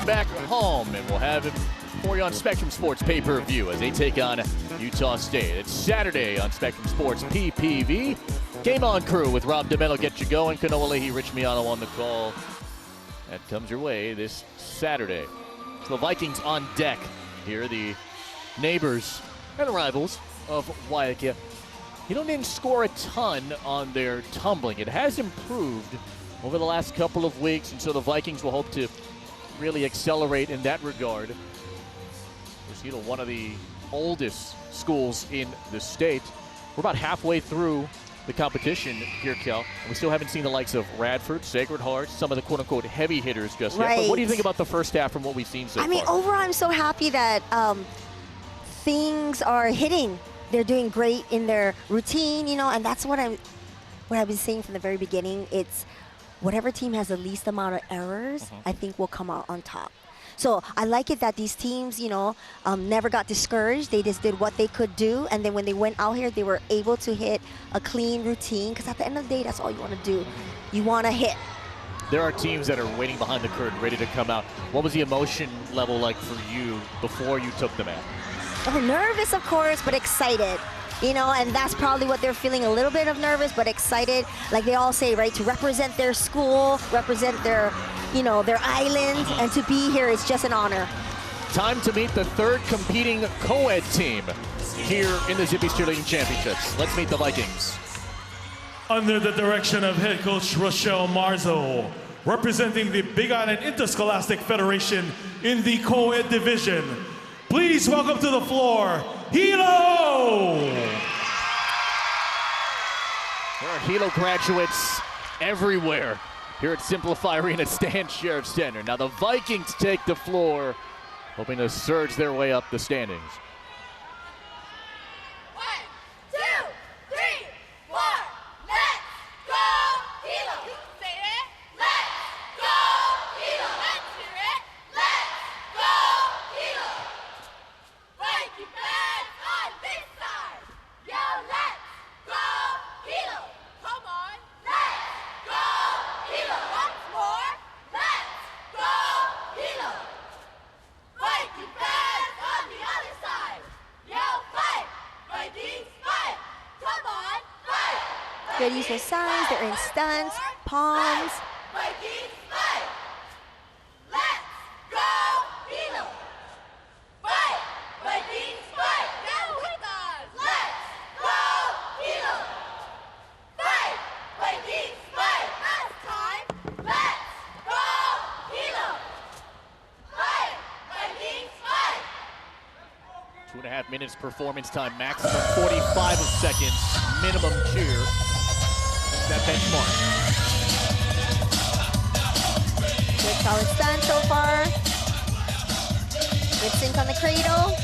back home, and we'll have him for you on Spectrum Sports pay-per-view as they take on Utah State. It's Saturday on Spectrum Sports PPV. Game On crew with Rob DeMello get you going. Kanoa Leahy, Rich Miano on the call. That comes your way this Saturday. So the Vikings on deck here, the neighbors and the rivals of Waiakea. Hilo didn't score a ton on their tumbling. It has improved over the last couple of weeks, and so the Vikings will hope to really accelerate in that regard. Hilo, one of the oldest schools in the state. We're about halfway through the competition here, Kel. And we still haven't seen the likes of Radford, Sacred Heart, some of the quote-unquote heavy hitters just yet. But what do you think about the first half from what we've seen so far? I mean, overall, I'm so happy that things are hitting. They're doing great in their routine, you know, and that's what I've been saying from the very beginning. It's whatever team has the least amount of errors, I think will come out on top. So I like it that these teams, you know, never got discouraged. They just did what they could do. And then when they went out here, they were able to hit a clean routine. Because at the end of the day, that's all you want to do. You want to hit. There are teams that are waiting behind the curtain, ready to come out. What was the emotion level like for you before you took them out? Oh, nervous, of course, but excited. You know, and that's probably what they're feeling, a little bit of nervous, but excited. Like they all say, right, to represent their school, represent their, you know, their island, and to be here is just an honor. Time to meet the third competing co-ed team here in the Zippy's Cheerleading Championships. Let's meet the Vikings. Under the direction of head coach Rochelle Marzo, representing the Big Island Interscholastic Federation in the co-ed division, please welcome to the floor, Hilo! There are Hilo graduates everywhere here at Simplify Arena Stan Sheriff Center. Now the Vikings take the floor, hoping to surge their way up the standings. 1, 2, 3, 4, let's go Hilo! Say it, let's go Hilo! Let's hear it, let's go Hilo! Viking fans on this side, yo, let's go Hilo! Come on, let's go Hilo! Once more, let's go Hilo! Viking fans on the other side, yo, fight! Vikings fight! Come on, fight! Good use of signs, they're in stunts, palms. Vikings fight! Let's go Hilo! Fight! Vikings fight! Now with us! Let's go Hilo! Fight! Vikings fight! Last time! Let's go Hilo! Fight! Vikings fight! 2.5 minutes performance time, maximum 45 seconds, minimum cheer. That benchmark. Good solid stun so far. Good sync on the cradle.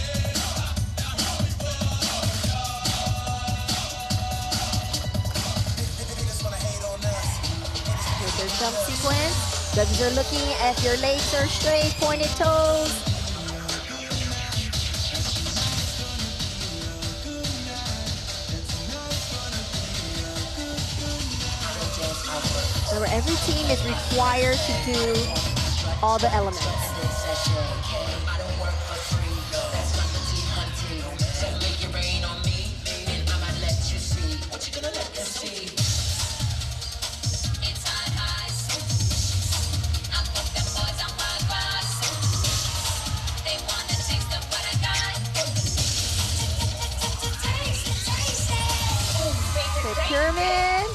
Here's their jump sequence. Judges are looking if your legs are straight, pointed toes. So every team is required to do all the elements. So pyramid.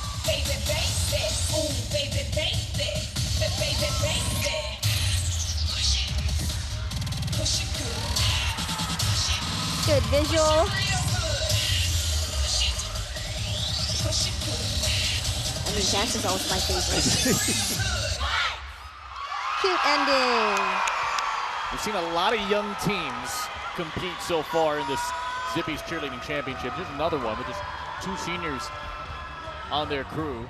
Good visual. I mean, dance is always my favorite. Cute ending. We've seen a lot of young teams compete so far in this Zippy's Cheerleading Championship. Here's another one with just 2 seniors on their crew.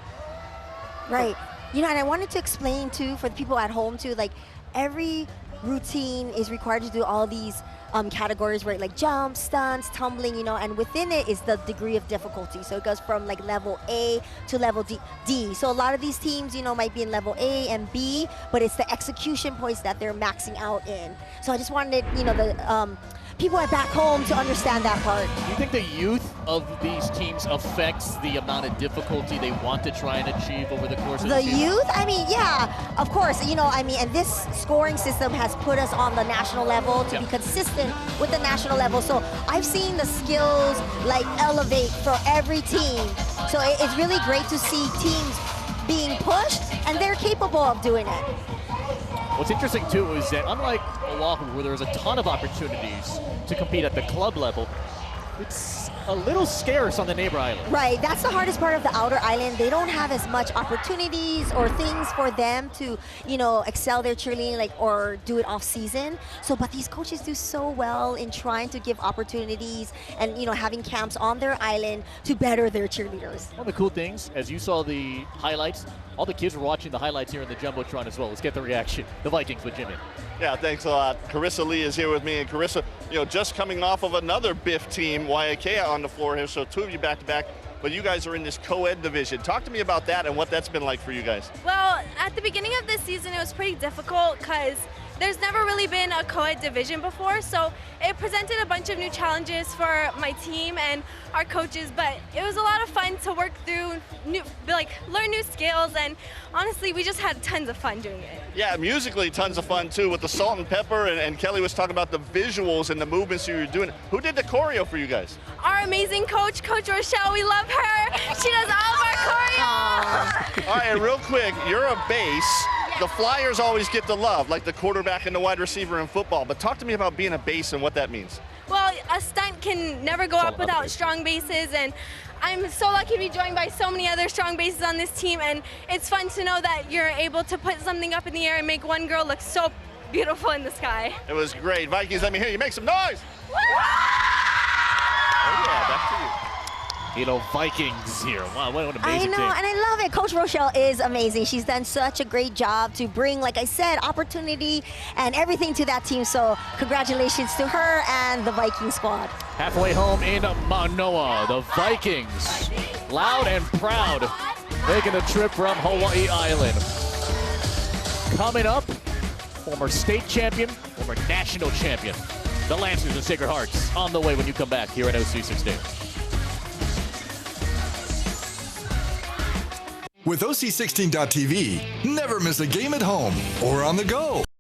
Right. You know, and I wanted to explain too for the people at home too, like every routine is required to do all these categories, right? Like jump, stunts, tumbling, you know, and within it is the degree of difficulty. So it goes from like level A to level D. So a lot of these teams, you know, might be in level A and B, but it's the execution points that they're maxing out in. So I just wanted, you know, the people at back home to understand that part. Do you think the youth of these teams affects the amount of difficulty they want to try and achieve over the course of the season? The youth, I mean, yeah, of course, you know, I mean, and this scoring system has put us on the national level to be consistent with the national level. So I've seen the skills like elevate for every team. So it's really great to see teams being pushed, and they're capable of doing it. What's interesting too is that unlike Oahu, where there's a ton of opportunities to compete at the club level, it's a little scarce on the neighbor island. Right, that's the hardest part of the outer island. They don't have as much opportunities or things for them to, you know, excel their cheerleading, like, or do it off season. So, but these coaches do so well in trying to give opportunities and, you know, having camps on their island to better their cheerleaders. One of the cool things, as you saw the highlights, all the kids were watching the highlights here in the Jumbotron as well. Let's get the reaction. The Vikings with Jimmy. Yeah, thanks a lot. Carissa Lee is here with me, and Carissa, you know, just coming off of another BIF team, Waiakea on the floor here, so two of you back to back, but you guys are in this co-ed division. Talk to me about that and what that's been like for you guys. Well, at the beginning of this season, it was pretty difficult because there's never really been a co-ed division before, so it presented a bunch of new challenges for my team and our coaches, but it was a lot of fun to work through, learn new skills, and honestly, we just had tons of fun doing it. Yeah, musically, tons of fun too with the salt and pepper, and Kelly was talking about the visuals and the movements you were doing. Who did the choreo for you guys? Our amazing coach, Coach Rochelle, we love her. She does all of our choreo. All right, and real quick, you're a base. The Flyers always get the love, like the quarterback and the wide receiver in football, but talk to me about being a base and what that means. Well, a stunt can never go up without strong bases, and I'm so lucky to be joined by so many other strong bases on this team, and it's fun to know that you're able to put something up in the air and make one girl look so beautiful in the sky. It was great. Vikings, let me hear you. Make some noise! Oh yeah, back to you. Hilo Vikings here. Wow, what an amazing I know, team. and I love it. Coach Rochelle is amazing. She's done such a great job to bring, like I said, opportunity and everything to that team. So congratulations to her and the Viking squad. Halfway home in Manoa, the Vikings, loud and proud, making the trip from Hawaii Island. Coming up, former state champion, former national champion, the Lancers and Sacred Hearts, on the way when you come back here at OC16. With OC16.TV, never miss a game at home or on the go.